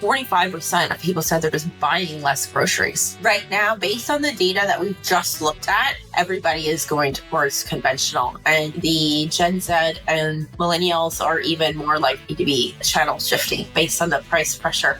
45% of people said they're just buying less groceries. Right now, based on the data that we've just looked at, everybody is going towards conventional. And the Gen Z and millennials are even more likely to be channel shifting based on the price pressure.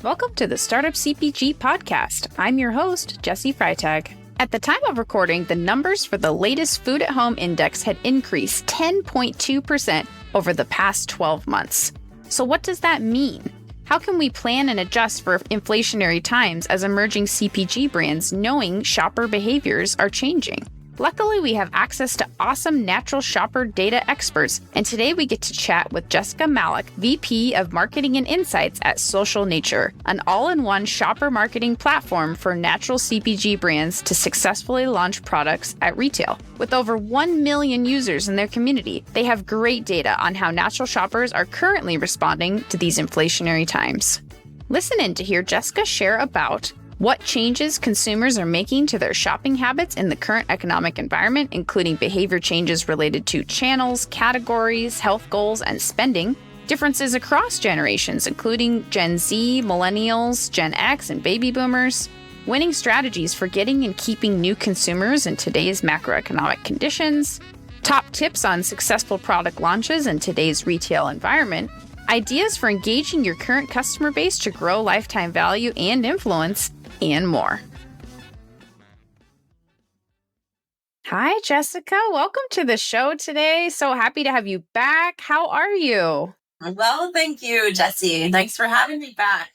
Welcome to the Startup CPG podcast. I'm your host, Jessie Freitag. At the time of recording, the numbers for the latest Food at Home Index had increased 10.2% over the past 12 months. So what does that mean? How can we plan and adjust for inflationary times as emerging CPG brands knowing shopper behaviors are changing? Luckily, we have access to awesome natural shopper data experts, and today we get to chat with Jessica Malach, VP of Marketing and Insights at Social Nature, an all-in-one shopper marketing platform for natural CPG brands to successfully launch products at retail. With over 1 million users in their community, they have great data on how natural shoppers are currently responding to these inflationary times. Listen in to hear Jessica share about what changes consumers are making to their shopping habits in the current economic environment, including behavior changes related to channels, categories, health goals, and spending, differences across generations, including Gen Z, Millennials, Gen X, and Baby Boomers, winning strategies for getting and keeping new consumers in today's macroeconomic conditions, top tips on successful product launches in today's retail environment, ideas for engaging your current customer base to grow lifetime value and influence, and more. Hi, Jessica. Welcome to the show today. So happy to have you back. How are you? Well, thank you, Jessie. Thanks for having me back.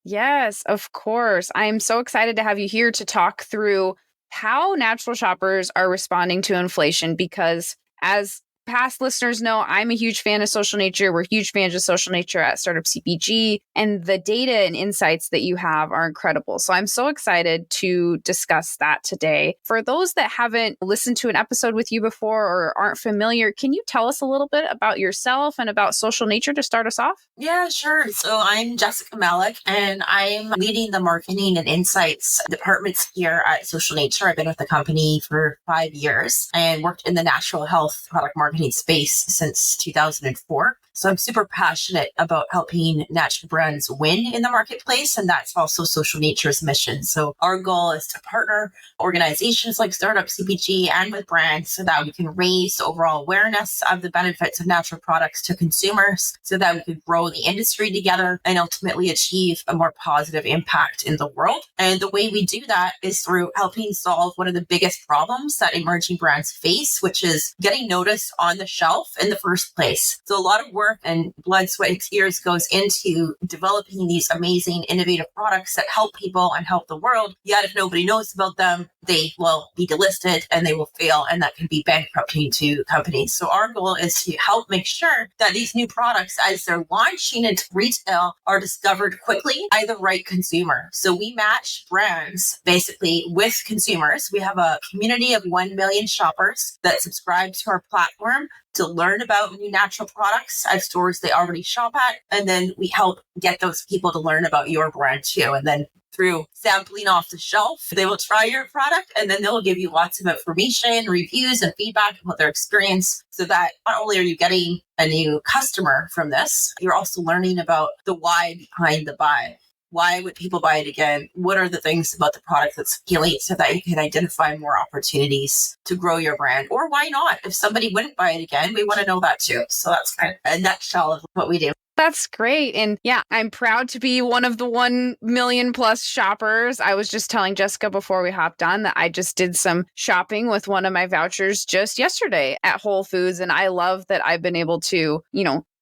Yes, of course. I'm so excited to have you here to talk through how natural shoppers are responding to inflation because as past listeners know, I'm a huge fan of Social Nature. We're huge fans of Social Nature at Startup CPG, and the data and insights that you have are incredible. So I'm so excited to discuss that today. For those that haven't listened to an episode with you before or aren't familiar, can you tell us a little bit about yourself and about Social Nature to start us off? Yeah, sure. So I'm Jessica Malach, and I'm leading the marketing and insights departments here at Social Nature. I've been with the company for 5 years and worked in the natural health product marketing space since 2004. So I'm super passionate about helping natural brands win in the marketplace, and that's also Social Nature's mission. So our goal is to partner organizations like Startup CPG and with brands so that we can raise the overall awareness of the benefits of natural products to consumers so that we could grow the industry together and ultimately achieve a more positive impact in the world. And the way we do that is through helping solve one of the biggest problems that emerging brands face, which is getting noticed on the shelf in the first place. So a lot of work and blood, sweat, and tears goes into developing these amazing, innovative products that help people and help the world. Yet if nobody knows about them, they will be delisted and they will fail, and that can be bankrupting to companies. So our goal is to help make sure that these new products, as they're launching into retail, are discovered quickly by the right consumer. So we match brands basically with consumers. We have a community of 1 million shoppers that subscribe to our platform to learn about new natural products at stores they already shop at. And then we help get those people to learn about your brand too. And then through sampling off the shelf, they will try your product and then they'll give you lots of information, reviews, and feedback about their experience so that not only are you getting a new customer from this, you're also learning about the why behind the buy. Why would people buy it again? What are the things about the product that's appealing so that you can identify more opportunities to grow your brand? Or why not? If somebody wouldn't buy it again, we want to know that too. So that's kind of a nutshell of what we do. That's great. And yeah, I'm proud to be one of the 1 million plus shoppers. I was just telling Jessica before we hopped on that I just did some shopping with one of my vouchers just yesterday at Whole Foods. And I love that I've been able to,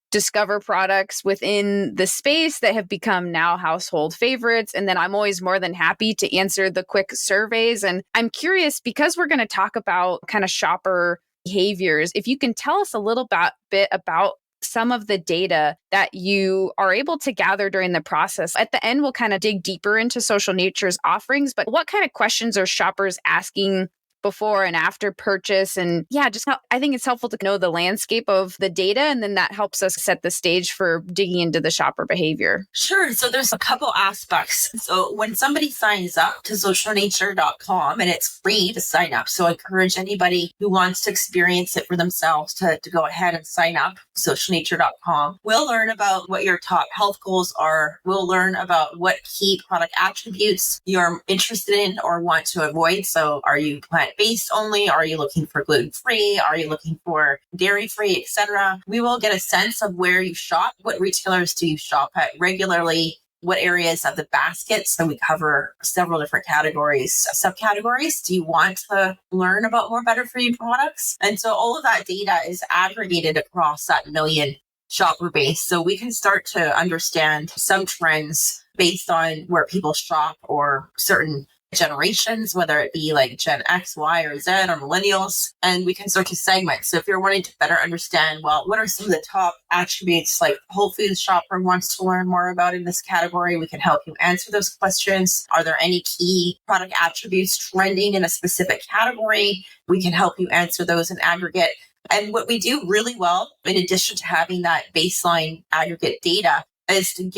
discover products within the space that have become now household favorites. And then I'm always more than happy to answer the quick surveys. And I'm curious, because we're going to talk about kind of shopper behaviors, if you can tell us a little bit about some of the data that you are able to gather during the process. At the end, we'll kind of dig deeper into Social Nature's offerings, but what kind of questions are shoppers asking before and after purchase. And yeah, just how I think it's helpful to know the landscape of the data. And then that helps us set the stage for digging into the shopper behavior. Sure. So there's a couple aspects. So when somebody signs up to socialnature.com, and it's free to sign up. So I encourage anybody who wants to experience it for themselves to go ahead and sign up, socialnature.com. We'll learn about what your top health goals are. We'll learn about what key product attributes you're interested in or want to avoid. So are you plant-based only? Are you looking for gluten-free? Are you looking for dairy-free, etc.? We will get a sense of where you shop. What retailers do you shop at regularly? What areas of the basket? So we cover several different categories, subcategories. Do you want to learn about more better for you products? And so all of that data is aggregated across that million shopper base. So we can start to understand some trends based on where people shop or certain generations, whether it be like Gen X, Y, or Z, or millennials, and we can start to segment. So if you're wanting to better understand, well, what are some of the top attributes like Whole Foods shopper wants to learn more about in this category, we can help you answer those questions. Are there any key product attributes trending in a specific category? We can help you answer those in aggregate. And what we do really well, in addition to having that baseline aggregate data, is to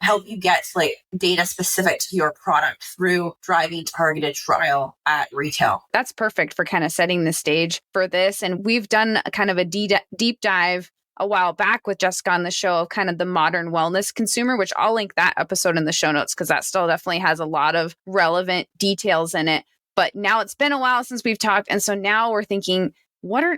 help you get like data specific to your product through driving targeted trial at retail. That's perfect for kind of setting the stage for this. And we've done a kind of a deep dive a while back with Jessica on the show of kind of the modern wellness consumer, which I'll link that episode in the show notes because that still definitely has a lot of relevant details in it. But now it's been a while since we've talked. And so now we're thinking,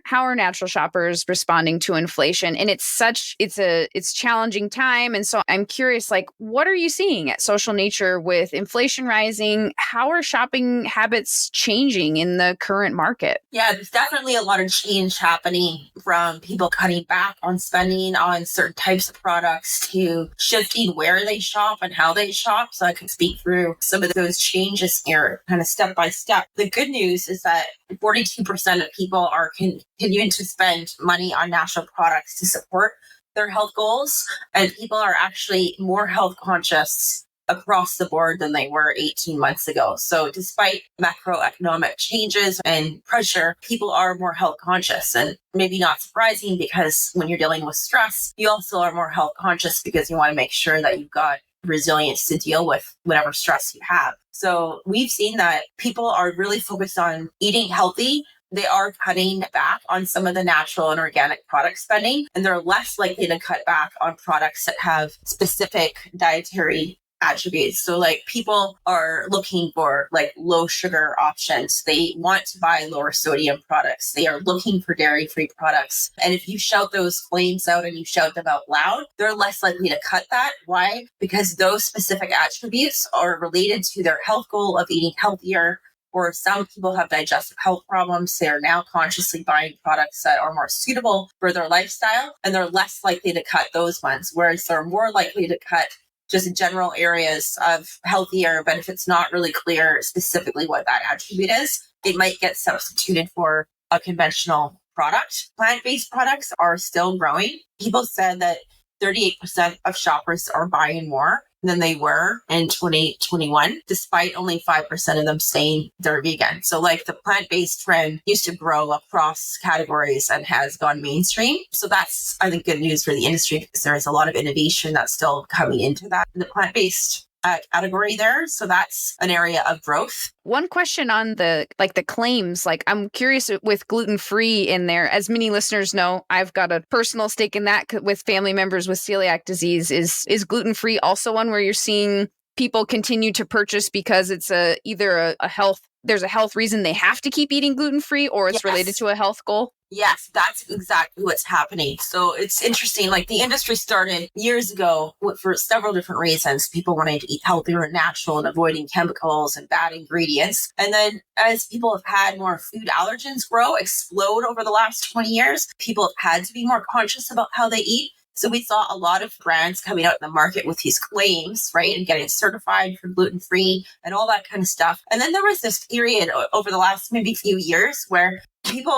how are natural shoppers responding to inflation? And it's challenging time. And so I'm curious, like, what are you seeing at Social Nature with inflation rising? How are shopping habits changing in the current market? Yeah, there's definitely a lot of change happening from people cutting back on spending on certain types of products to shifting where they shop and how they shop. So I can speak through some of those changes here kind of step by step. The good news is that 42% of people are continuing to spend money on natural products to support their health goals. And people are actually more health conscious across the board than they were 18 months ago. So despite macroeconomic changes and pressure, people are more health conscious, and maybe not surprising because when you're dealing with stress, you also are more health conscious because you want to make sure that you've got resilience to deal with whatever stress you have. So we've seen that people are really focused on eating healthy. They are cutting back on some of the natural and organic product spending, and they're less likely to cut back on products that have specific dietary attributes. So like people are looking for like low sugar options. They want to buy lower sodium products. They are looking for dairy-free products. And if you shout those claims out and you shout them out loud, they're less likely to cut that. Why? Because those specific attributes are related to their health goal of eating healthier. Or some people have digestive health problems. They're now consciously buying products that are more suitable for their lifestyle, and they're less likely to cut those ones, whereas they're more likely to cut just general areas of healthier, but if it's not really clear specifically what that attribute is, it might get substituted for a conventional product. Plant-based products are still growing. People said that 38% of shoppers are buying more than they were in 2021, despite only 5% of them saying they're vegan. So like the plant-based trend used to grow across categories and has gone mainstream. So that's, I think, good news for the industry because there is a lot of innovation that's still coming into that, the plant-based category there. So that's an area of growth. One question on the claims, I'm curious with gluten-free in there. As many listeners know, I've got a personal stake in that with family members with celiac disease. Is gluten-free also one where you're seeing people continue to purchase because it's either there's a health reason they have to keep eating gluten-free, or it's related to a health goal? Yes, that's exactly what's happening. So it's interesting. Like the industry started years ago for several different reasons. People wanting to eat healthier and natural and avoiding chemicals and bad ingredients. And then as people have had more food allergens explode over the last 20 years, people have had to be more conscious about how they eat. So we saw a lot of brands coming out in the market with these claims, right? And getting certified for gluten-free and all that kind of stuff. And then there was this period over the last maybe few years where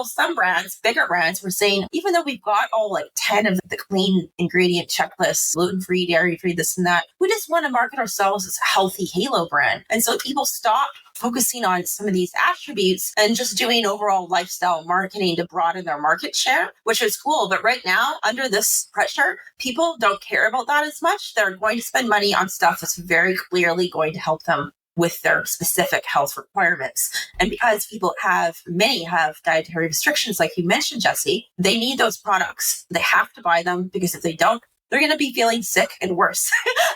some brands, bigger brands, were saying, even though we've got all like 10 of the clean ingredient checklists, gluten-free, dairy-free, this and that, we just want to market ourselves as a healthy halo brand. And so people stopped focusing on some of these attributes and just doing overall lifestyle marketing to broaden their market share, which is cool. But right now, under this pressure, people don't care about that as much. They're going to spend money on stuff that's very clearly going to help them with their specific health requirements. And because many have dietary restrictions, like you mentioned, Jesse, they need those products. They have to buy them because if they don't, they're going to be feeling sick and worse.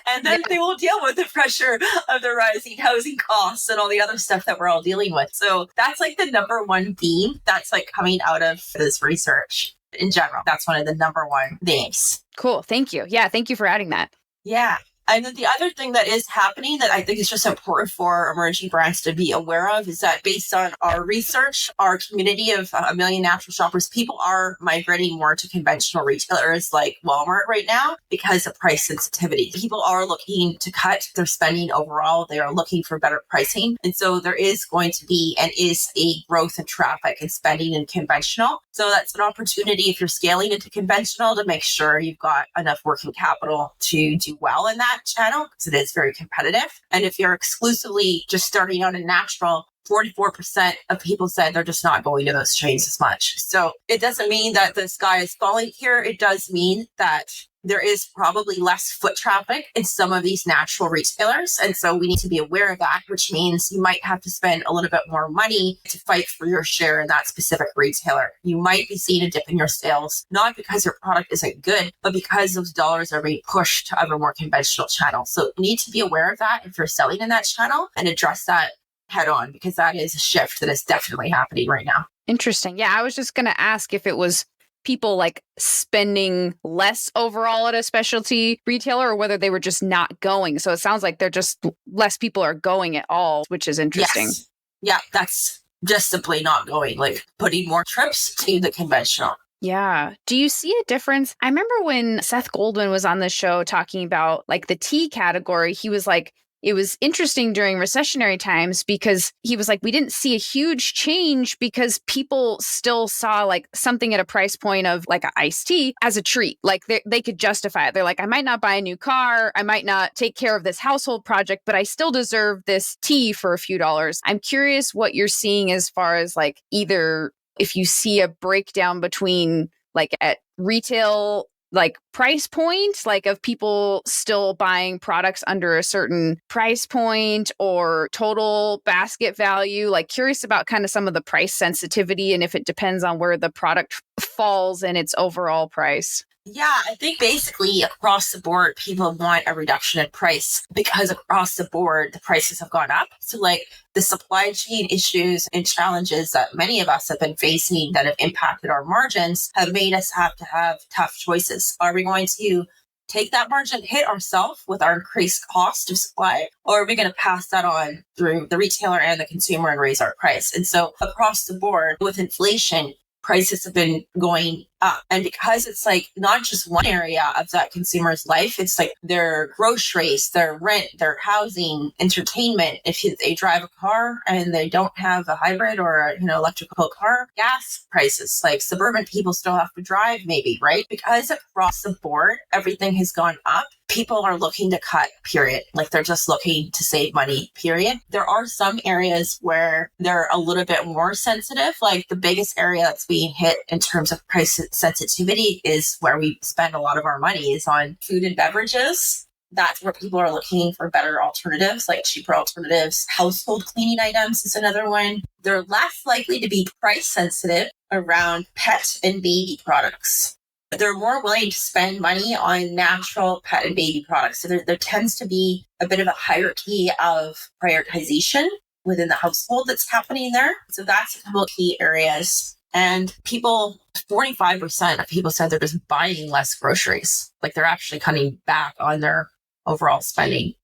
And then they will deal with the pressure of the rising housing costs and all the other stuff that we're all dealing with. So that's like the number one theme that's like coming out of this research in general. That's one of the number one themes. Cool. Thank you. Yeah. Thank you for adding that. Yeah. And then the other thing that is happening that I think is just important for emerging brands to be aware of is that based on our research, our community of 1 million natural shoppers, people are migrating more to conventional retailers like Walmart right now because of price sensitivity. People are looking to cut their spending overall. They are looking for better pricing. And so there is going to be and is a growth in traffic and spending in conventional. So that's an opportunity if you're scaling into conventional to make sure you've got enough working capital to do well in that channel because it is very competitive. And if you're exclusively just starting out in natural, 44% of people said they're just not going to those chains as much. So it doesn't mean that the sky is falling here. It does mean that there is probably less foot traffic in some of these natural retailers. And so we need to be aware of that, which means you might have to spend a little bit more money to fight for your share in that specific retailer. You might be seeing a dip in your sales, not because your product isn't good, but because those dollars are being pushed to other more conventional channels. So you need to be aware of that if you're selling in that channel and address that head on, because that is a shift that is definitely happening right now. Interesting. Yeah, I was just going to ask if it was people like spending less overall at a specialty retailer or whether they were just not going. So it sounds like they're just less people are going at all, which is interesting. Yes. Yeah, that's just simply not going, like putting more trips to the conventional. Yeah. Do you see a difference? I remember when Seth Goldman was on the show talking about like the tea category, he was like, it was interesting during recessionary times because he was like, we didn't see a huge change because people still saw like something at a price point of like an iced tea as a treat. Like they could justify it. They're like, I might not buy a new car. I might not take care of this household project, but I still deserve this tea for a few dollars. I'm curious what you're seeing as far as like either if you see a breakdown between like at retail like price point, like of people still buying products under a certain price point or total basket value, like curious about kind of some of the price sensitivity and if it depends on where the product falls in its overall price. Yeah, I think basically across the board, people want a reduction in price because across the board, the prices have gone up. So like the supply chain issues and challenges that many of us have been facing that have impacted our margins have made us have to have tough choices. Are we going to take that margin hit ourselves with our increased cost of supply, or are we going to pass that on through the retailer and the consumer and raise our price? And so across the board with inflation, prices have been going up. And because it's like not just one area of that consumer's life, it's like their groceries, their rent, their housing, entertainment. If they drive a car and they don't have a hybrid or a, electrical car, gas prices, like suburban people still have to drive maybe, right? Because across the board, everything has gone up. People are looking to cut, period. Like they're just looking to save money, period. There are some areas where they're a little bit more sensitive. Like the biggest area that's being hit in terms of price sensitivity is where we spend a lot of our money is on food and beverages. That's where people are looking for better alternatives, like cheaper alternatives. Household cleaning items is another one. They're less likely to be price sensitive around pet and baby products. They're more willing to spend money on natural pet and baby products. So there tends to be a bit of a hierarchy of prioritization within the household that's happening there. So that's a couple of key areas. And 45% of people said they're just buying less groceries. Like they're actually cutting back on their overall spending.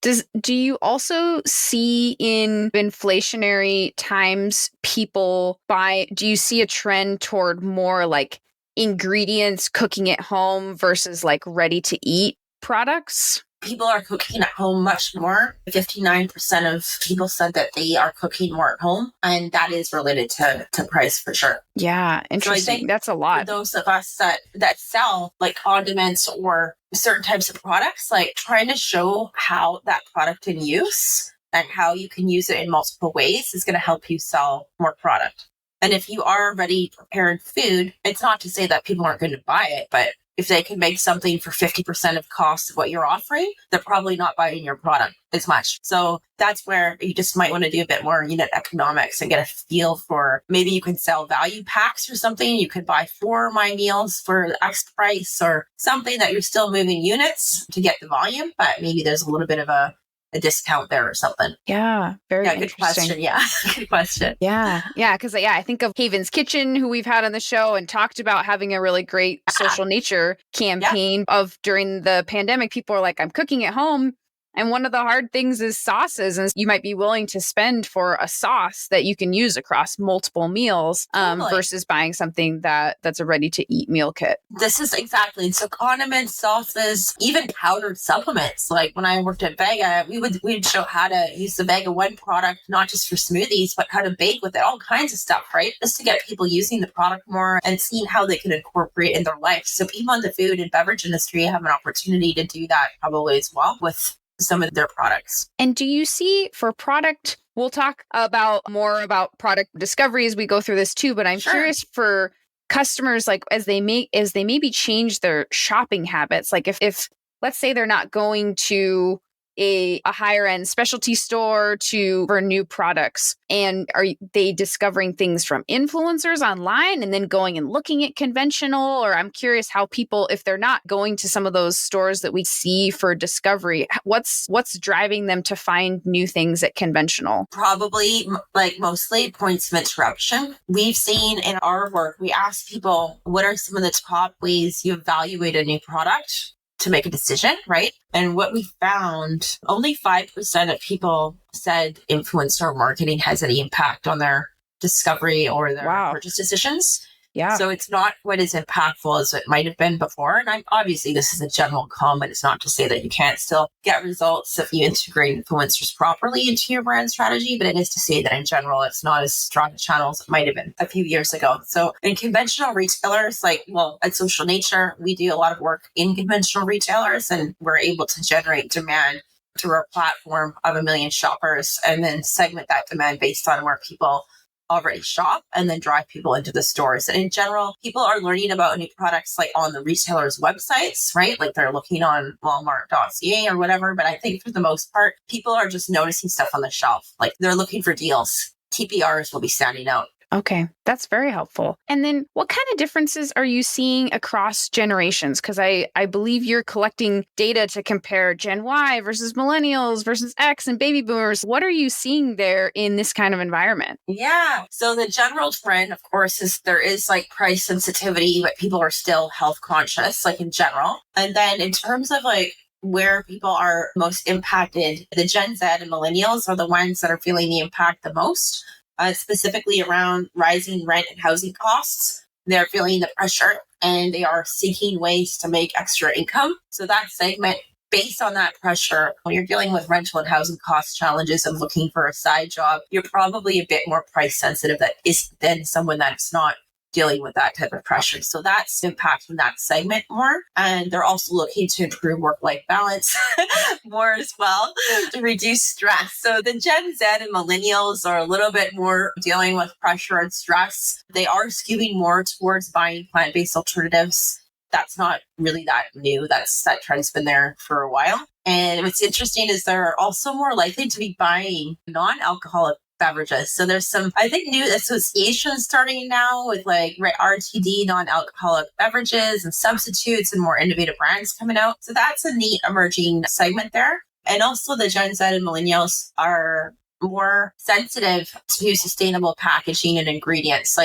Do you also see in inflationary times people do you see a trend toward more like ingredients cooking at home versus like ready to eat products? People are cooking at home much more. 59% of people said that they are cooking more at home, and that is related to price for sure. Yeah, interesting. So I think that's a lot. For those of us that sell like condiments or certain types of products, like trying to show how that product in use and how you can use it in multiple ways is going to help you sell more product. And if you are already prepared food, it's not to say that people aren't going to buy it, but if they can make something for 50% of cost of what you're offering, they're probably not buying your product as much. So that's where you just might want to do a bit more unit economics and get a feel for, maybe you can sell value packs or something. You could buy 4 My Meals for X price, or something that you're still moving units to get the volume, but maybe there's a little bit of a discount there or something. Yeah, very Good interesting. question. Yeah, good question. Yeah. Because I think of Haven's Kitchen, who we've had on the show and talked about having a really great social nature campaign of during the pandemic. People are like, I'm cooking at home. And one of the hard things is sauces. And you might be willing to spend for a sauce that you can use across multiple meals versus buying something that's a ready-to-eat meal kit. This is exactly. So condiments, sauces, even powdered supplements. Like when I worked at Vega, we'd show how to use the Vega One product, not just for smoothies, but how to bake with it, all kinds of stuff, right? Just to get people using the product more and seeing how they can incorporate in their life. So people in the food and beverage industry have an opportunity to do that probably as well with some of their products. And do you see for product, we'll talk more about product discovery as we go through this too, but I'm curious for customers, like as they maybe change their shopping habits, like if let's say they're not going to a higher end specialty store for new products, and are they discovering things from influencers online and then going and looking at conventional? Or I'm curious how people, if they're not going to some of those stores that we see for discovery, what's driving them to find new things at conventional? Probably mostly points of interruption. We've seen in our work, we ask people, what are some of the top ways you evaluate a new product to make a decision, right? And what we found, only 5% of people said influencer marketing has any impact on their discovery or their purchase decisions. Yeah. So it's not quite as impactful as it might have been before. And obviously this is a general comment. It's not to say that you can't still get results if you integrate influencers properly into your brand strategy, but it is to say that in general, it's not as strong a channel as it might have been a few years ago. So in conventional retailers, at Social Nature, we do a lot of work in conventional retailers, and we're able to generate demand through our platform of 1 million shoppers and then segment that demand based on where people already shop and then drive people into the stores. And in general, people are learning about new products on the retailers' websites, right? Like they're looking on Walmart.ca or whatever. But I think for the most part, people are just noticing stuff on the shelf. Like they're looking for deals. TPRs will be standing out. Okay, that's very helpful. And then what kind of differences are you seeing across generations? Because I believe you're collecting data to compare Gen Y versus millennials versus X and baby boomers. What are you seeing there in this kind of environment? Yeah. So the general trend, of course, is there is price sensitivity, but people are still health conscious, in general. And then in terms of where people are most impacted, the Gen Z and millennials are the ones that are feeling the impact the most. Specifically around rising rent and housing costs. They're feeling the pressure and they are seeking ways to make extra income. So that segment, based on that pressure, when you're dealing with rental and housing cost challenges and looking for a side job, you're probably a bit more price sensitive than someone that's not dealing with that type of pressure. So that's impacting that segment more. And they're also looking to improve work-life balance more as well to reduce stress. So the Gen Z and millennials are a little bit more dealing with pressure and stress. They are skewing more towards buying plant-based alternatives. That's not really that new. That trend's been there for a while. And what's interesting is they're also more likely to be buying non-alcoholic beverages. So there's some, I think, new associations starting now with RTD, non-alcoholic beverages and substitutes and more innovative brands coming out. So that's a neat emerging segment there. And also the Gen Z and millennials are more sensitive to sustainable packaging and ingredients.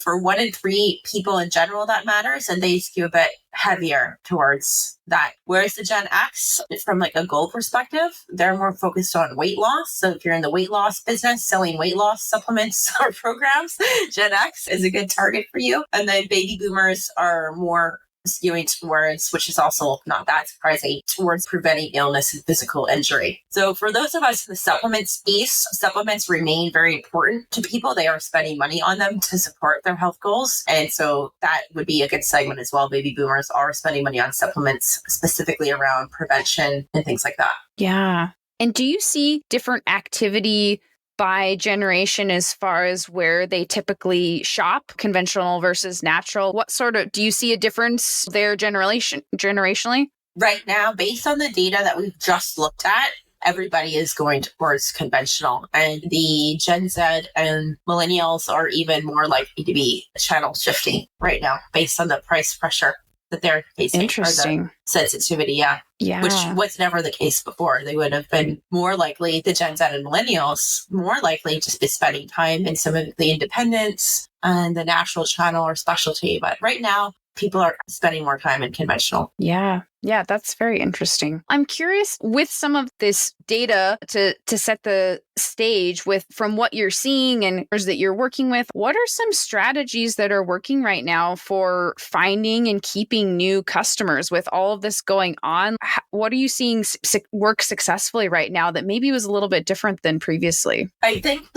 For 1 in 3 people in general, that matters, and they skew a bit heavier towards that. Whereas the Gen X, from a goal perspective, they're more focused on weight loss. So if you're in the weight loss business, selling weight loss supplements or programs, Gen X is a good target for you. And then baby boomers are more skewing towards, which is also not that surprising, towards preventing illness and physical injury. So for those of us in the supplement space, supplements remain very important to people. They are spending money on them to support their health goals. And so that would be a good segment as well. Baby boomers are spending money on supplements, specifically around prevention and things like that. Yeah. And do you see different activity by generation as far as where they typically shop, conventional versus natural? What sort of, do you see a difference there generationally? Right now, based on the data that we've just looked at, everybody is going towards conventional. And the Gen Z and millennials are even more likely to be channel shifting right now based on the price pressure that they're facing. Interesting. Or the sensitivity, yeah. Which was never the case before. They would have been more likely, the Gen Z and millennials, more likely to be spending time in some of the independents and the natural channel or specialty. But right now, people are spending more time in conventional. Yeah, that's very interesting. I'm curious with some of this data to set the stage with from what you're seeing and that you're working with, what are some strategies that are working right now for finding and keeping new customers with all of this going on? What are you seeing work successfully right now that maybe was a little bit different than previously? I think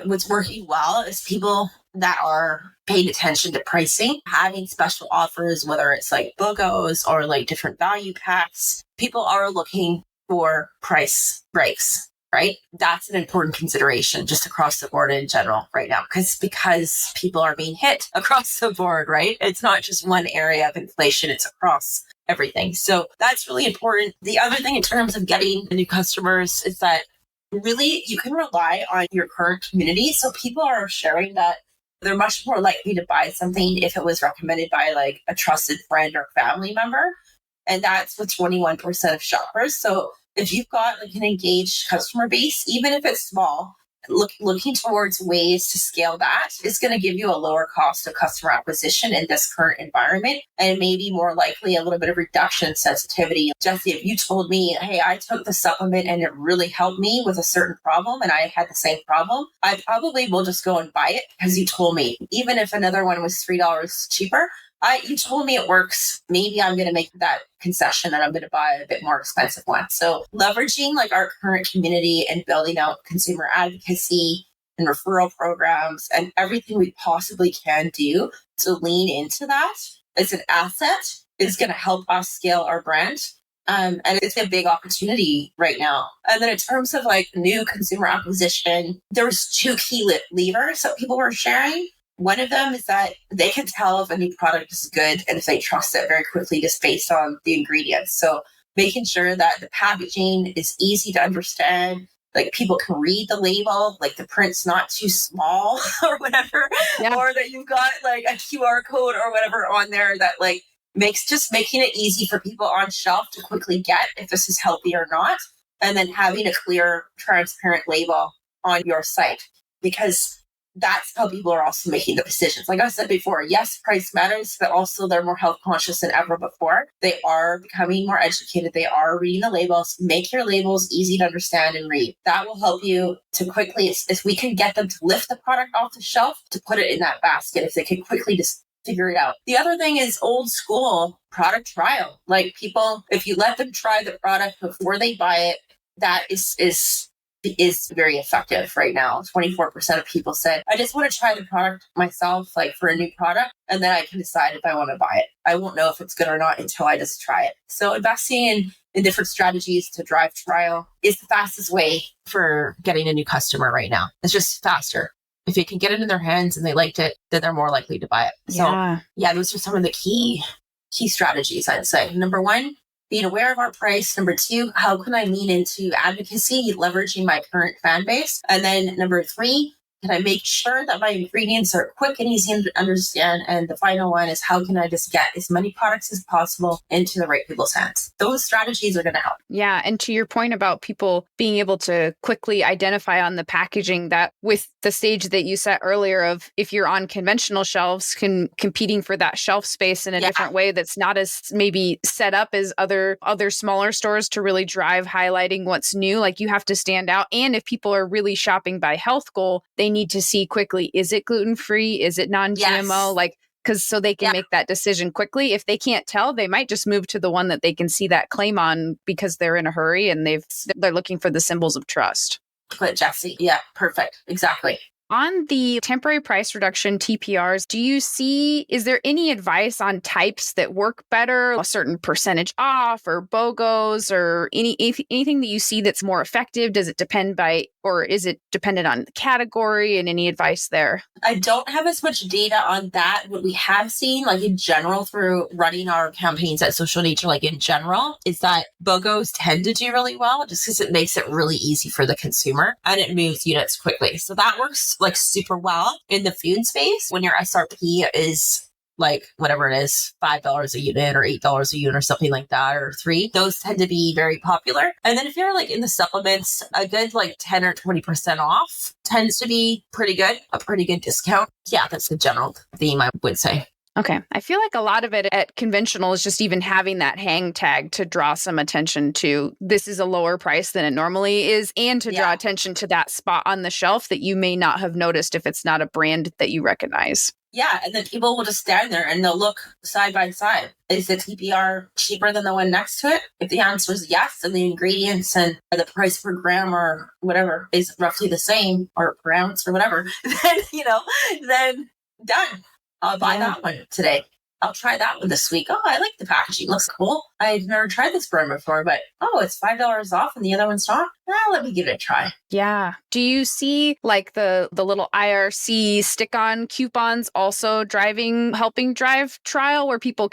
what's working well is people that are paying attention to pricing, having special offers, whether it's like BOGOs or like different value packs. People are looking for price breaks, right? That's an important consideration just across the board in general right now, because people are being hit across the board, right? It's not just one area of inflation, it's across everything. So that's really important. The other thing in terms of getting new customers is that really you can rely on your current community. So people are sharing that they're much more likely to buy something if it was recommended by like a trusted friend or family member. And that's with 21% of shoppers. So if you've got like an engaged customer base, even if it's small, looking towards ways to scale that is going to give you a lower cost of customer acquisition in this current environment, and maybe more likely a little bit of reduction in sensitivity. Jesse, if you told me, hey, I took the supplement and it really helped me with a certain problem and I had the same problem, I probably will just go and buy it because you told me, even if another one was $3 cheaper. You told me it works. Maybe I'm going to make that concession and I'm going to buy a bit more expensive one. So leveraging like our current community and building out consumer advocacy and referral programs and everything we possibly can do to lean into that as an asset is going to help us scale our brand. And it's a big opportunity right now. And then in terms of like new consumer acquisition, there's two key levers that people were sharing. One of them is that they can tell if a new product is good and if they trust it very quickly just based on the ingredients. So making sure that the packaging is easy to understand, like people can read the label, like the print's not too small or whatever, or that you've got like a QR code or whatever on there that like making it easy for people on shelf to quickly get if this is healthy or not. And then having a clear, transparent label on your site, because that's how people are also making the decisions. Like I said before, yes, price matters, but also they're more health conscious than ever before. They are becoming more educated. They are reading the labels. Make your labels easy to understand and read. That will help you to quickly, if we can get them to lift the product off the shelf, to put it in that basket, if they can quickly just figure it out. The other thing is old school product trial. Like people, if you let them try the product before they buy it, that is very effective right now. 24% of people said, I just want to try the product myself, like for a new product, and then I can decide if I want to buy it. I won't know if it's good or not until I just try it. So investing in different strategies to drive trial is the fastest way for getting a new customer right now. It's just faster. If you can get it in their hands and they liked it, then they're more likely to buy it. So yeah, those are some of the key strategies, I'd say. Number one, being aware of our price. Number two, how can I lean into advocacy, leveraging my current fan base? And then number three, can I make sure that my ingredients are quick and easy to understand? And the final one is, how can I just get as many products as possible into the right people's hands? Those strategies are going to help. Yeah. And to your point about people being able to quickly identify on the packaging, that with the stage that you set earlier of if you're on conventional shelves, competing for that shelf space in a different way that's not as maybe set up as other smaller stores to really drive highlighting what's new. Like you have to stand out. And if people are really shopping by health goal, they need to see quickly, is it gluten-free? Is it non-GMO? Yes. Like, because so they can make that decision quickly. If they can't tell, they might just move to the one that they can see that claim on because they're in a hurry and they're looking for the symbols of trust. But Jesse, yeah, perfect. Exactly. On the temporary price reduction TPRs, is there any advice on types that work better, a certain percentage off or BOGOs or anything that you see that's more effective? Does it depend or is it dependent on the category, and any advice there? I don't have as much data on that. What we have seen, like in general, through running our campaigns at Social Nature, like in general, is that BOGOs tend to do really well just because it makes it really easy for the consumer and it moves units quickly. So that works like super well in the food space when your SRP is like whatever it is, $5 a unit or $8 a unit or something like that, or $3. Those tend to be very popular. And then if you're like in the supplements, a good like 10 or 20% off tends to be pretty good, a pretty good discount. Yeah, that's the general theme, I would say. Okay. I feel like a lot of it at conventional is just even having that hang tag to draw some attention to this is a lower price than it normally is, and to draw attention to that spot on the shelf that you may not have noticed if it's not a brand that you recognize. Yeah, and then people will just stand there and they'll look side by side. Is the TPR cheaper than the one next to it? If the answer is yes, and the ingredients and the price per gram or whatever is roughly the same, or per ounce or whatever, then done. I'll buy that one today. I'll try that one this week. Oh, I like the packaging. Looks cool. I've never tried this brand before, but it's $5 off and the other one's not. Let me give it a try. Yeah. Do you see like the little IRC stick-on coupons also helping drive trial, where people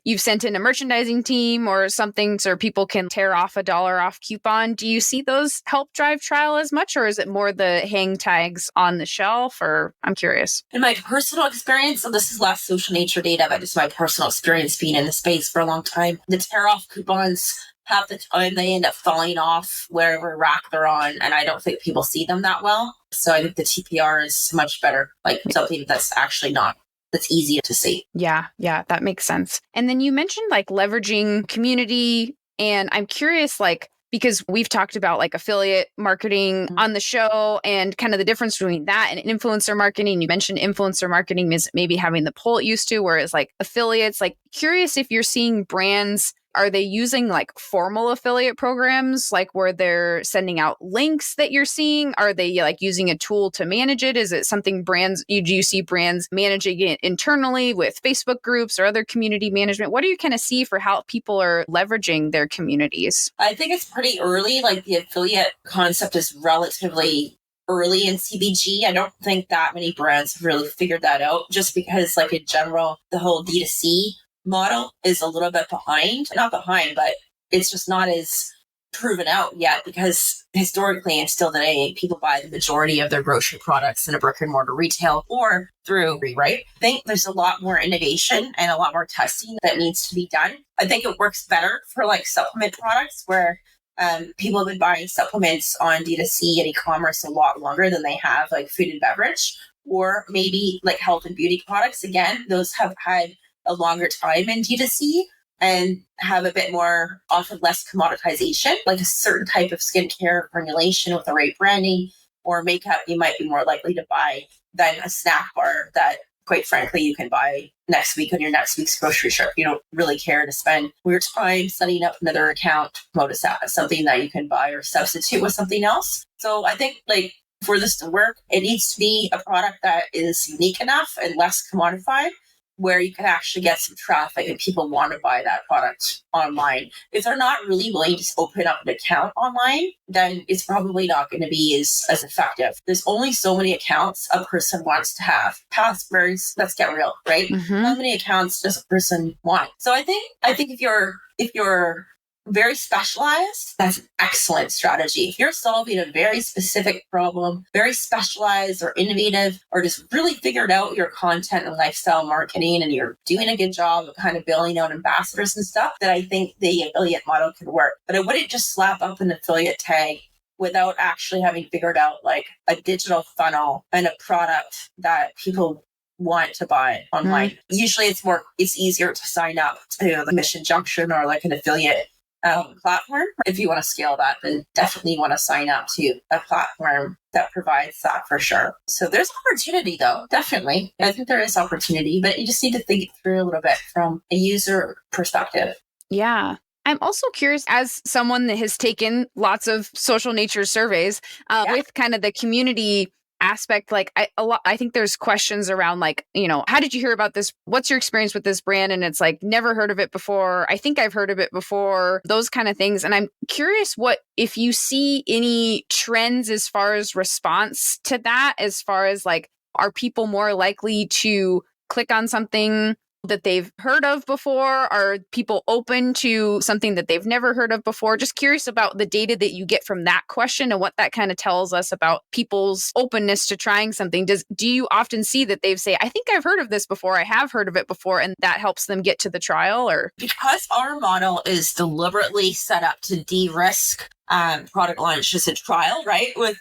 you've sent in a merchandising team or something so people can tear off $1 off coupon? Do you see those help drive trial as much, or is it more the hang tags on the shelf? Or I'm curious. In my personal experience, so this is less Social Nature data, but just my personal experience being in the space for a long time, the tear off coupons, half the time they end up falling off wherever rack they're on, and I don't think people see them that well. So I think the TPR is much better, like something that's actually that's easy to see. Yeah, that makes sense. And then you mentioned like leveraging community, and I'm curious, like, because we've talked about like affiliate marketing on the show and kind of the difference between that and influencer marketing. You mentioned influencer marketing is maybe having the pull it used to, whereas like affiliates, like curious if you're seeing brands, are they using like formal affiliate programs, like where they're sending out links that you're seeing? Are they like using a tool to manage it? Is it something do you see brands managing it internally with Facebook groups or other community management? What do you kind of see for how people are leveraging their communities? I think it's pretty early. Like the affiliate concept is relatively early in CPG. I don't think that many brands have really figured that out, just because like in general, the whole D2C model is a little bit not behind, but it's just not as proven out yet, because historically and still today, people buy the majority of their grocery products in a brick and mortar retail or through, right? I think there's a lot more innovation and a lot more testing that needs to be done. I think it works better for like supplement products, where people have been buying supplements on D2C and e-commerce a lot longer than they have like food and beverage, or maybe like health and beauty products. Again, those have had a longer time in D2C and have a bit more, often less commoditization, like a certain type of skincare formulation with the right branding or makeup you might be more likely to buy than a snack bar that, quite frankly, you can buy next week on your next week's grocery trip. You don't really care to spend your time setting up another account to promote something that you can buy or substitute with something else. So I think like for this to work, it needs to be a product that is unique enough and less commodified, where you can actually get some traffic and people want to buy that product online. If they're not really willing to open up an account online, then it's probably not going to be as effective. There's only so many accounts a person wants to have. Passwords, let's get real, right? Mm-hmm. How many accounts does a person want? So I think if you're very specialized, that's an excellent strategy. If you're solving a very specific problem, very specialized or innovative, or just really figured out your content and lifestyle marketing, and you're doing a good job of kind of building out ambassadors and stuff, then I think the affiliate model could work. But I wouldn't just slap up an affiliate tag without actually having figured out like a digital funnel and a product that people want to buy online. Mm-hmm. Usually it's easier to sign up to the Mission Junction or like an affiliate platform. If you want to scale that, then definitely want to sign up to a platform that provides that for sure. So there's opportunity though, definitely. I think there is opportunity, but you just need to think it through a little bit from a user perspective. Yeah. I'm also curious, as someone that has taken lots of Social Nature surveys with kind of the community aspect, like I think there's questions around like, how did you hear about this? What's your experience with this brand? And it's like, never heard of it before. I think I've heard of it before, those kind of things. And I'm curious if you see any trends as far as response to that, as far as like, are people more likely to click on something that they've heard of before? Are people open to something that they've never heard of before? Just curious about the data that you get from that question and what that kind of tells us about people's openness to trying something. Do you often see that they've say, I think I've heard of this before, I have heard of it before, and that helps them get to the trial? Or because our model is deliberately set up to de-risk product launch as a trial, right? With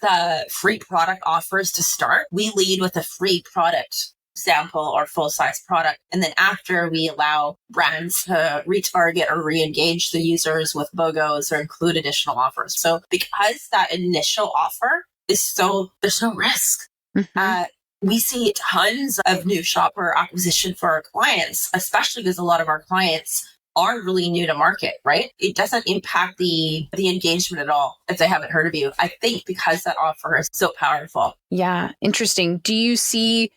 free product offers to start, we lead with a free product sample or full-size product. And then after, we allow brands to retarget or re-engage the users with BOGOs or include additional offers. So because that initial offer is there's no risk. Mhm. We see tons of new shopper acquisition for our clients, especially because a lot of our clients are really new to market, right? It doesn't impact the engagement at all if they haven't heard of you. I think because that offer is so powerful. Yeah, interesting. Do you see,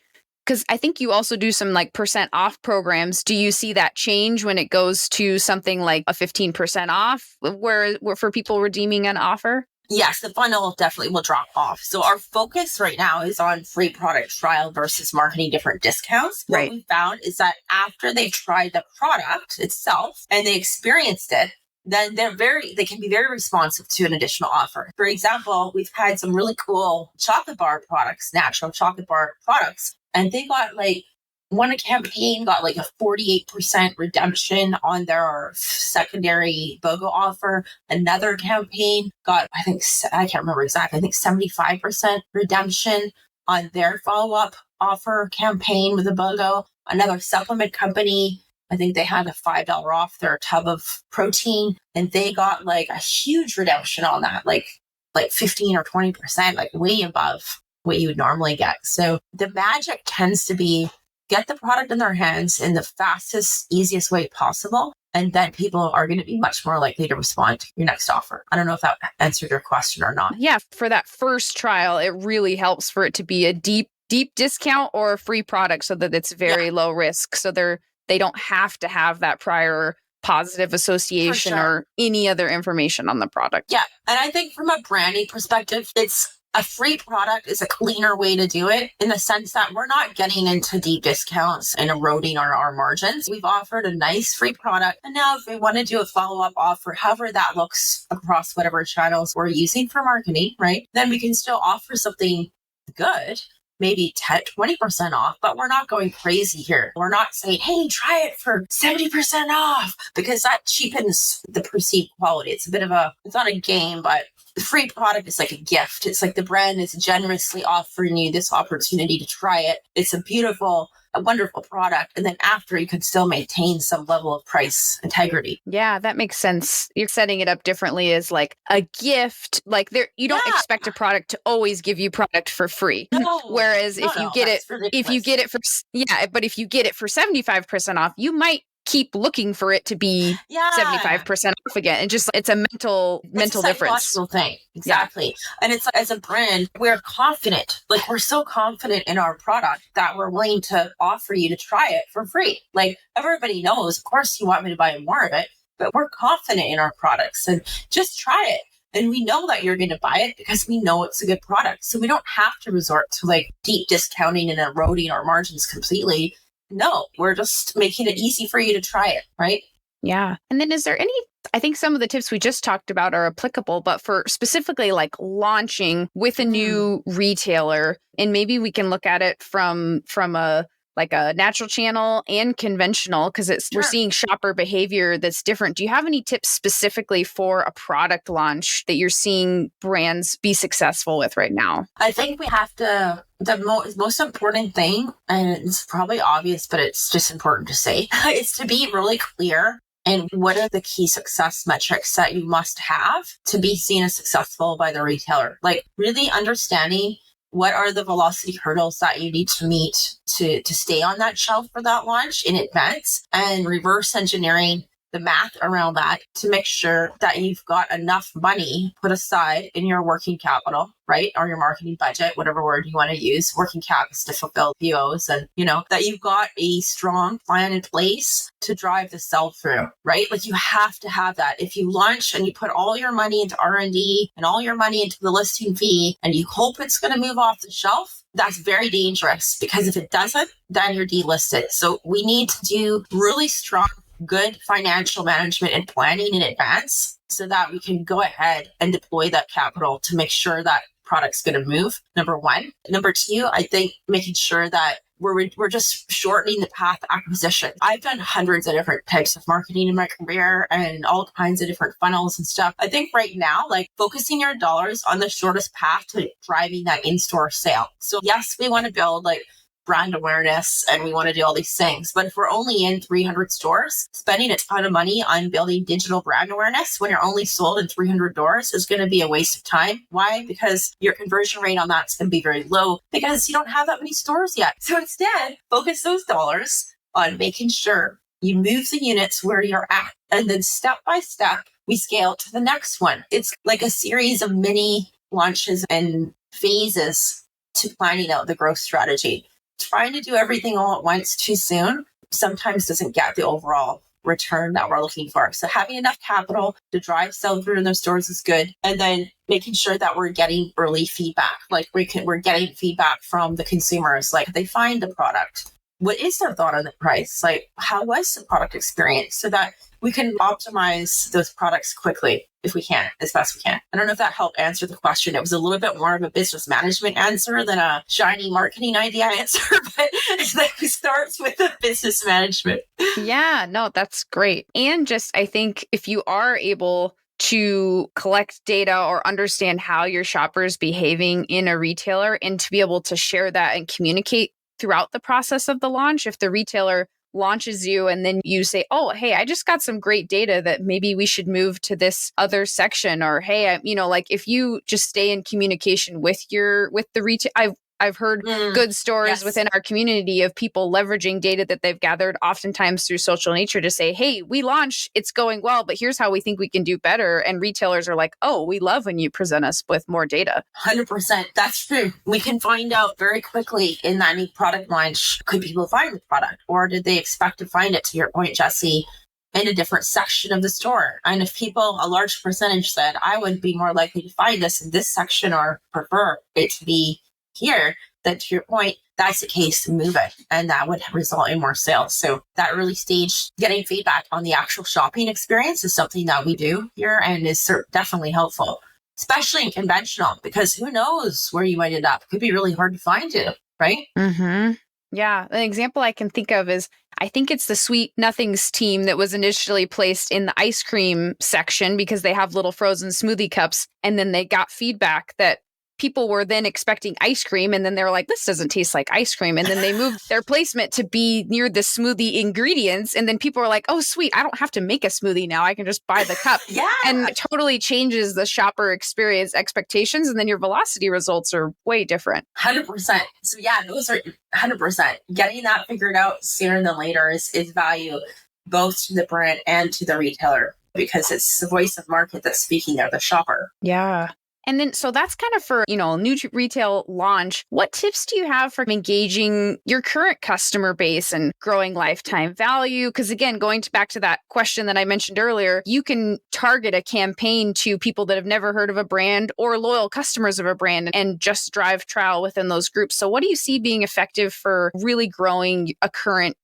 because I think you also do some like % off programs. Do you see that change when it goes to something like a 15% off where for people redeeming an offer? Yes, the funnel definitely will drop off. So our focus right now is on free product trial versus marketing different discounts. Right. What we found is that after they've tried the product itself and they experienced it, then they can be very responsive to an additional offer. For example, we've had some really cool chocolate bar products, natural chocolate bar products, and they got like one campaign got like a 48% redemption on their secondary BOGO offer. Another campaign got, I can't remember exactly, I think 75% redemption on their follow-up offer campaign with a BOGO. Another supplement company, I think they had a $5 off their tub of protein, and they got like a huge redemption on that, like 15 or 20%, like way above what you would normally get. So the magic tends to be get the product in their hands in the fastest, easiest way possible. And then people are going to be much more likely to respond to your next offer. I don't know if that answered your question or not. Yeah, for that first trial, it really helps for it to be a deep discount or a free product so that it's very low risk. So they don't have to have that prior positive association or any other information on the product. Yeah. And I think from a branding perspective, a free product is a cleaner way to do it in the sense that we're not getting into deep discounts and eroding our margins. We've offered a nice free product. And now if we want to do a follow-up offer, however that looks across whatever channels we're using for marketing, right? Then we can still offer something good, maybe 10, 20% off, but we're not going crazy here. We're not saying, hey, try it for 70% off, because that cheapens the perceived quality. It's not a game, but the free product is like a gift. It's like the brand is generously offering you this opportunity to try it. It's a wonderful product. And then after, you can still maintain some level of price integrity. Yeah, that makes sense. You're setting it up differently as like a gift. Like you don't expect a product to always give you product for free. No, Whereas if you get it for 75% off, you might keep looking for it to be 75% off again. And just it's a mental difference. Thing. Exactly. Yeah. And it's as a brand, we're confident. Like we're so confident in our product that we're willing to offer you to try it for free. Like everybody knows, of course you want me to buy more of it, but we're confident in our products and just try it. And we know that you're going to buy it because we know it's a good product. So we don't have to resort to like deep discounting and eroding our margins completely. No, we're just making it easy for you to try it, right? Yeah. And then is there I think some of the tips we just talked about are applicable, but for specifically like launching with a new retailer, and maybe we can look at it from a natural channel and conventional, because we're seeing shopper behavior that's different. Do you have any tips specifically for a product launch that you're seeing brands be successful with right now? I think we have to, the most important thing, and it's probably obvious, but it's just important to say, is to be really clear. And what are the key success metrics that you must have to be seen as successful by the retailer? Like really understanding what are the velocity hurdles that you need to meet to stay on that shelf for that launch in advance, and reverse engineering the math around that to make sure that you've got enough money put aside in your working capital, right? Or your marketing budget, whatever word you want to use. Working cap is to fulfill POs, and, that you've got a strong plan in place to drive the sell through, right? Like you have to have that. If you launch and you put all your money into R&D and all your money into the listing fee and you hope it's going to move off the shelf, that's very dangerous, because if it doesn't, then you're delisted. So we need to do really strong, good financial management and planning in advance so that we can go ahead and deploy that capital to make sure that product's going to move. Number one. Number two, I think making sure that we're just shortening the path to acquisition. I've done hundreds of different types of marketing in my career and all kinds of different funnels and stuff. I think right now, like focusing your dollars on the shortest path to driving that in-store sale. So yes, we want to build like brand awareness and we want to do all these things. But if we're only in 300 stores, spending a ton of money on building digital brand awareness when you're only sold in 300 doors is going to be a waste of time. Why? Because your conversion rate on that's going to be very low because you don't have that many stores yet. So instead, focus those dollars on making sure you move the units where you're at. And then step by step, we scale to the next one. It's like a series of mini launches and phases to planning out the growth strategy. Trying to do everything all at once too soon sometimes doesn't get the overall return that we're looking for. So having enough capital to drive sell through in those stores is good. And then making sure that we're getting early feedback. Like we're getting feedback from the consumers. Like they find the product. What is their thought on the price? Like how was the product experience, so that we can optimize those products quickly if we can, as best we can. I don't know if that helped answer the question. It was a little bit more of a business management answer than a shiny marketing idea answer, but it starts with the business management. Yeah, no, that's great. And just, I think if you are able to collect data or understand how your shopper is behaving in a retailer and to be able to share that and communicate throughout the process of the launch, if the retailer launches you and then you say, oh, hey, I just got some great data that maybe we should move to this other section, or hey, like if you just stay in communication with the retail, I've heard good stories within our community of people leveraging data that they've gathered, oftentimes through social nature, to say, hey, we launched, it's going well, but here's how we think we can do better. And retailers are like, oh, we love when you present us with more data. 100%. That's true. We can find out very quickly in that new product launch, could people find the product, or did they expect to find it, to your point, Jesse, in a different section of the store? And if people, a large percentage said, I would be more likely to find this in this section or prefer it to be here, then to your point, that's the case, move it. And that would result in more sales. So that early stage, getting feedback on the actual shopping experience is something that we do here and is definitely helpful, especially in conventional, because who knows where you might end up. It could be really hard to find you, right? Mm-hmm. Yeah. An example I can think of is, I think it's the Sweet Nothings team that was initially placed in the ice cream section because they have little frozen smoothie cups. And then they got feedback that people were then expecting ice cream, and then they were like, this doesn't taste like ice cream. And then they moved their placement to be near the smoothie ingredients. And then people were like, oh, sweet, I don't have to make a smoothie now. I can just buy the cup. Yeah. And it totally changes the shopper experience expectations. And then your velocity results are way different. 100%. So yeah, those are 100%. Getting that figured out sooner than later is value, both to the brand and to the retailer, because it's the voice of market that's speaking there, the shopper. Yeah. And then, so that's kind of for, new retail launch. What tips do you have for engaging your current customer base and growing lifetime value? Because again, going back to that question that I mentioned earlier, you can target a campaign to people that have never heard of a brand or loyal customers of a brand and just drive trial within those groups. So what do you see being effective for really growing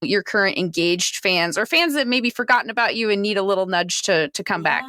your current engaged fans, or fans that maybe forgotten about you and need a little nudge to come back?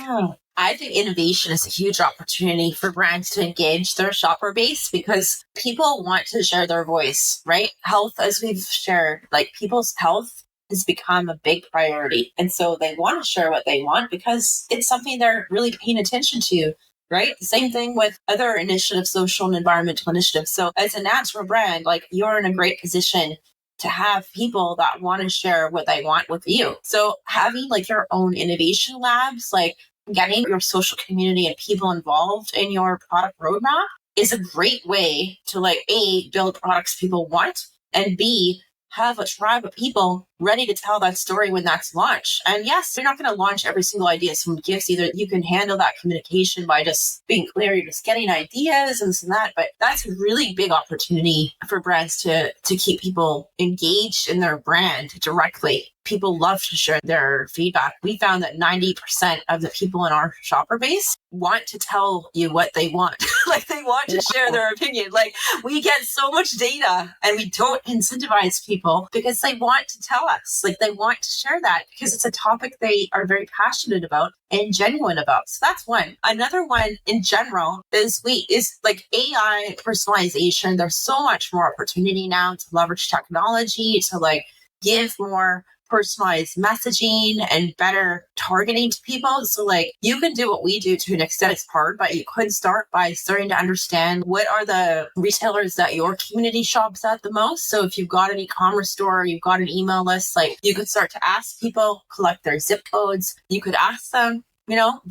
I think innovation is a huge opportunity for brands to engage their shopper base, because people want to share their voice, right? Health, as we've shared, like people's health has become a big priority. And so they want to share what they want because it's something they're really paying attention to, right? The same thing with other initiatives, social and environmental initiatives. So as a natural brand, like you're in a great position to have people that want to share what they want with you. So having like your own innovation labs, like getting your social community and people involved in your product roadmap is a great way to like A, build products people want, and B, have a tribe of people ready to tell that story when that's launched. And yes, you're not going to launch every single idea as someone gives either. You can handle that communication by just being clear. You're just getting ideas and this and that. But that's a really big opportunity for brands to keep people engaged in their brand directly. People love to share their feedback. We found that 90% of the people in our shopper base want to tell you what they want. Like they want to share their opinion. Like we get so much data and we don't incentivize people because they want to tell us. Like they want to share that because it's a topic they are very passionate about and genuine about. So that's one. Another one in general is like AI personalization. There's so much more opportunity now to leverage technology to like give more personalized messaging and better targeting to people. So like you can do what we do to an extent. It's hard, but you could start by starting to understand what are the retailers that your community shops at the most. So if you've got an e-commerce store, you've got an email list, like you could start to ask people, collect their zip codes. You could ask them, you know,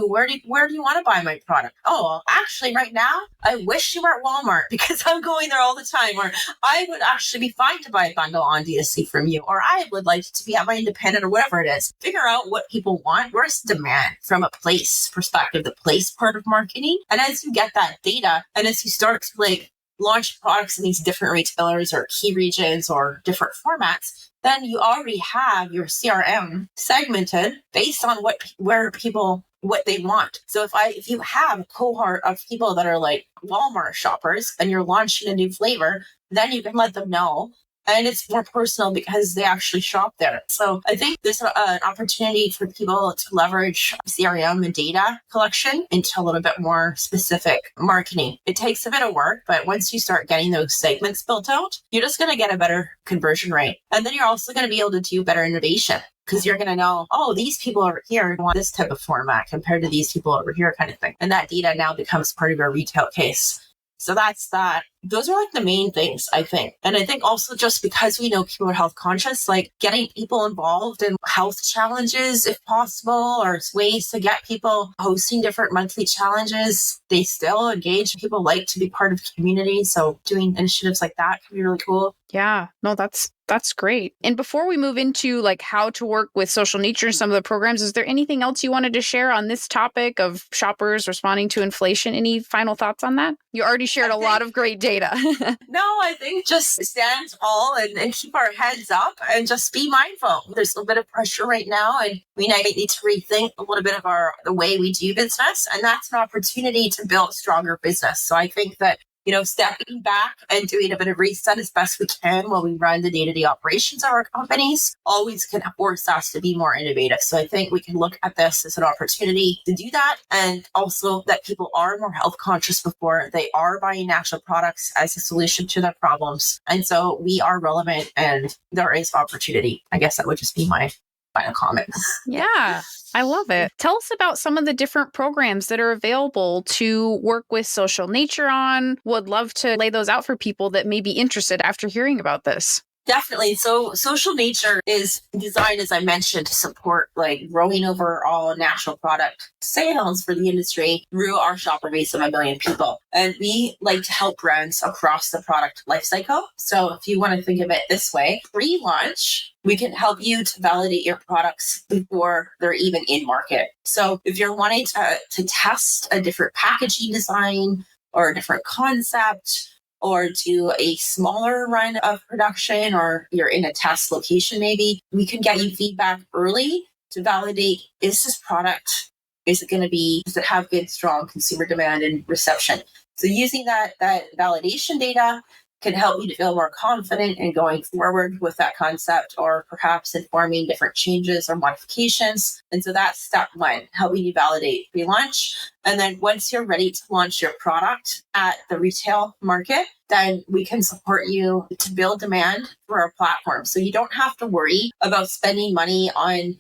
where do you want to buy my product? Oh, well, actually right now, I wish you were at Walmart because I'm going there all the time. Or I would actually be fine to buy a bundle on DSC from you. Or I would like to be at my independent or whatever it is. Figure out what people want. Where's demand from a place perspective, the place part of marketing. And as you get that data and as you start to like launch products in these different retailers or key regions or different formats, then you already have your CRM segmented based on what they want. So if you have a cohort of people that are like Walmart shoppers and you're launching a new flavor, then you can let them know. And it's more personal because they actually shop there. So I think there's an opportunity for people to leverage CRM and data collection into a little bit more specific marketing. It takes a bit of work, but once you start getting those segments built out, you're just going to get a better conversion rate. And then you're also going to be able to do better innovation because you're going to know, oh, these people over here want this type of format compared to these people over here kind of thing. And that data now becomes part of your retail case. So that's that. Those are like the main things, I think. And I think also just because we know people are health conscious, like getting people involved in health challenges, if possible, or ways to get people hosting different monthly challenges. They still engage. People like to be part of the community. So doing initiatives like that can be really cool. Yeah, no, that's great. And before we move into like how to work with Social Nature and some of the programs, is there anything else you wanted to share on this topic of shoppers responding to inflation? Any final thoughts on that? You already shared a lot of great data. No, I think just stand tall and keep our heads up and just be mindful. There's a little bit of pressure right now and we might need to rethink a little bit of the way we do business. And that's an opportunity to build a stronger business. So I think that stepping back and doing a bit of reset as best we can while we run the day-to-day operations of our companies always can force us to be more innovative. So I think we can look at this as an opportunity to do that. And also that people are more health conscious before they are buying natural products as a solution to their problems. And so we are relevant and there is opportunity. I guess that would just be my final comment. Yeah, I love it. Tell us about some of the different programs that are available to work with Social Nature on. Would love to lay those out for people that may be interested after hearing about this. Definitely. So Social Nature is designed, as I mentioned, to support like growing overall natural product sales for the industry through our shopper base of 1 million people. And we like to help brands across the product lifecycle. So if you want to think of it this way, pre-launch, we can help you to validate your products before they're even in market. So if you're wanting to test a different packaging design or a different concept, or do a smaller run of production, or you're in a test location maybe, we can get you feedback early to validate, is this product, does it have good, strong consumer demand and reception? So using that validation data can help you to feel more confident in going forward with that concept, or perhaps informing different changes or modifications. And so that's step one, helping you validate pre-launch. And then once you're ready to launch your product at the retail market, then we can support you to build demand for our platform. So you don't have to worry about spending money on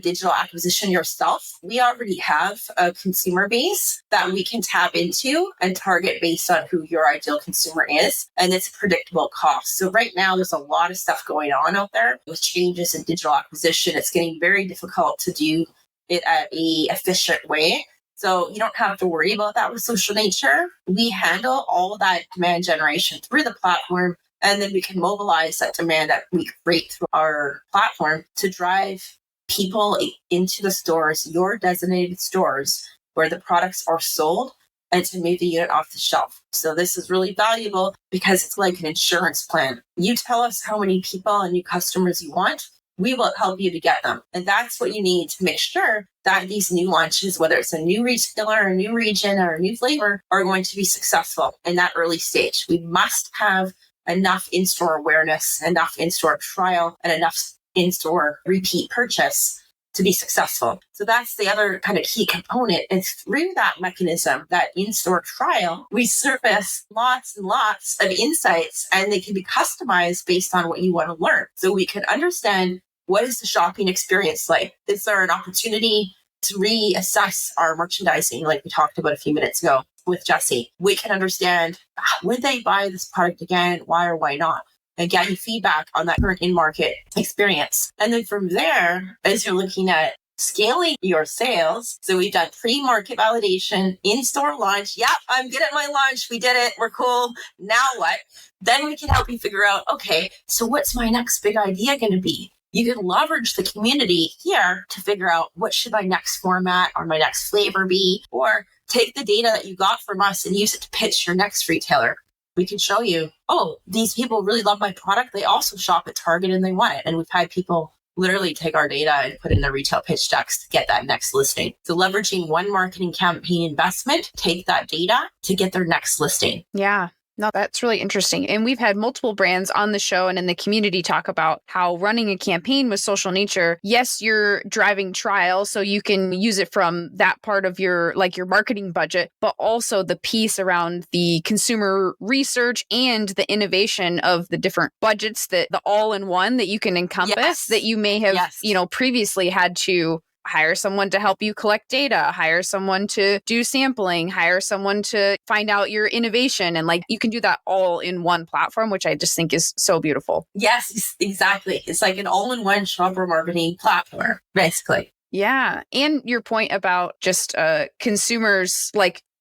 digital acquisition yourself. We already have a consumer base that we can tap into and target based on who your ideal consumer is. And it's a predictable cost. So right now, there's a lot of stuff going on out there with changes in digital acquisition. It's getting very difficult to do it at a efficient way. So you don't have to worry about that with Social Nature. We handle all of that demand generation through the platform And then we can mobilize that demand that we create through our platform to drive people into the stores, your designated stores where the products are sold, and to move the unit off the shelf. So this is really valuable because it's like an insurance plan. You tell us how many people and new customers you want, we will help you to get them. And that's what you need to make sure that these new launches, whether it's a new retailer, a new region, or a new flavor, are going to be successful in that early stage. We must have enough in-store awareness, enough in-store trial, and enough in-store repeat purchase to be successful. So that's the other kind of key component. And through that mechanism, that in-store trial, we surface lots and lots of insights, and they can be customized based on what you want to learn. So we can understand, what is the shopping experience like? Is there an opportunity to reassess our merchandising, like we talked about a few minutes ago with Jesse? We can understand, would they buy this product again? Why or why not? And getting feedback on that current in-market experience. And then from there, as you're looking at scaling your sales, so we've done pre-market validation, in-store launch. Yep, I'm good at my launch. We did it. We're cool. Now what? Then we can help you figure out, okay, so what's my next big idea going to be? You can leverage the community here to figure out, what should my next format or my next flavor be? Or take the data that you got from us and use it to pitch your next retailer. We can show you, oh, these people really love my product. They also shop at Target and they want it. And we've had people literally take our data and put in their retail pitch decks to get that next listing. So leveraging one marketing campaign investment, take that data to get their next listing. Yeah. No, that's really interesting. And we've had multiple brands on the show and in the community talk about how running a campaign with Social Nature, yes, you're driving trial, so you can use it from that part of your marketing budget, but also the piece around the consumer research and the innovation of the different budgets, that the all-in-one that you can encompass, that you may have, previously had to hire someone to help you collect data, hire someone to do sampling, hire someone to find out your innovation. And you can do that all in one platform, which I just think is so beautiful. Yes, exactly. It's like an all-in-one shopper marketing platform, basically. Yeah. And your point about just consumers,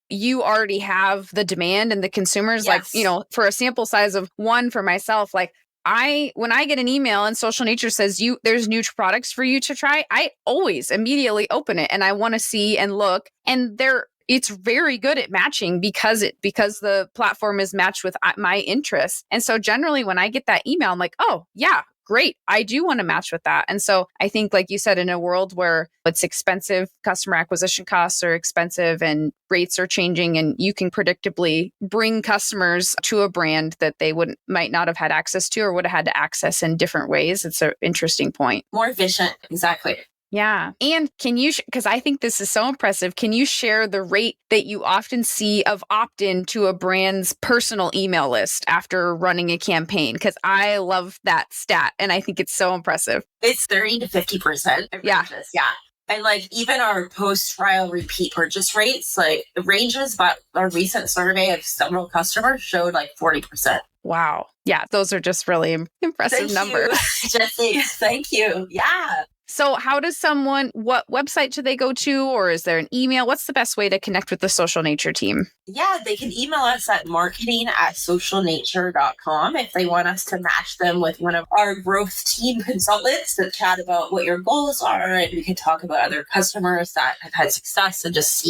you already have the demand and the consumers, for a sample size of one for myself, when I get an email and Social Nature says there's new products for you to try, I always immediately open it and I want to see and look. And it's very good at matching because the platform is matched with my interests. And so generally when I get that email, I'm like, oh yeah, great. I do want to match with that. And so I think, like you said, in a world where it's expensive, customer acquisition costs are expensive and rates are changing, and you can predictably bring customers to a brand that they might not have had access to or would have had to access in different ways. It's an interesting point. More efficient. Exactly. Yeah. And can you, because I think this is so impressive, can you share the rate that you often see of opt-in to a brand's personal email list after running a campaign? Because I love that stat and I think it's so impressive. It's 30 to 50%. Yeah. And even our post-trial repeat purchase rates, it ranges, but our recent survey of several customers showed 40%. Wow. Yeah. Those are just really impressive numbers. Jesse, thank you. Yeah. So what website should they go to, or is there an email? What's the best way to connect with the Social Nature team? Yeah, they can email us at marketing@socialnature.com if they want us to match them with one of our growth team consultants to chat about what your goals are. And we can talk about other customers that have had success and just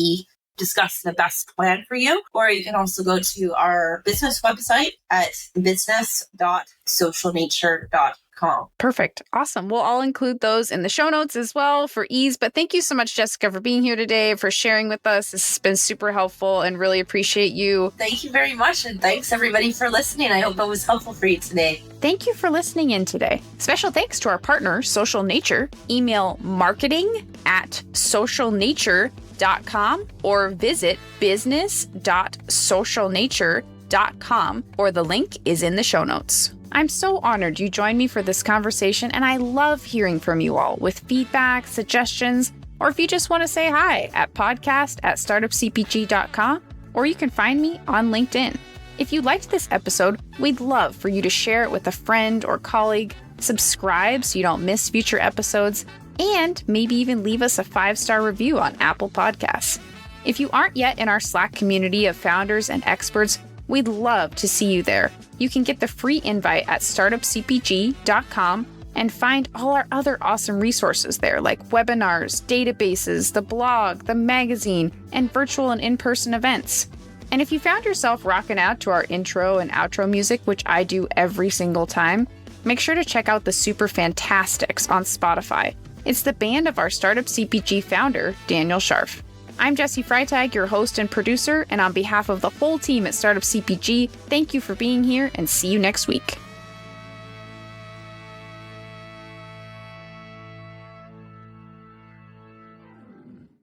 discuss the best plan for you. Or you can also go to our business website at business.socialnature.com. Perfect. Awesome. Well, I'll include those in the show notes as well for ease. But thank you so much, Jessica, for being here today, for sharing with us. This has been super helpful and really appreciate you. Thank you very much. And thanks everybody for listening. I hope it was helpful for you today. Thank you for listening in today. Special thanks to our partner, Social Nature. Email marketing@socialnature.com or visit business.socialnature.com, or the link is in the show notes. I'm so honored you joined me for this conversation, and I love hearing from you all with feedback, suggestions, or if you just want to say hi at podcast@startupcpg.com, or you can find me on LinkedIn. If you liked this episode, we'd love for you to share it with a friend or colleague, subscribe so you don't miss future episodes, and maybe even leave us a 5-star review on Apple Podcasts. If you aren't yet in our Slack community of founders and experts, We'd love to see you there. You can get the free invite at startupcpg.com and find all our other awesome resources there, like webinars, databases, the blog, the magazine, and virtual and in-person events. And if you found yourself rocking out to our intro and outro music, which I do every single time, make sure to check out the Super Fantastics on Spotify. It's the band of our Startup CPG founder, Daniel Scharf. I'm Jessie Freitag, your host and producer, and on behalf of the whole team at Startup CPG, thank you for being here and see you next week.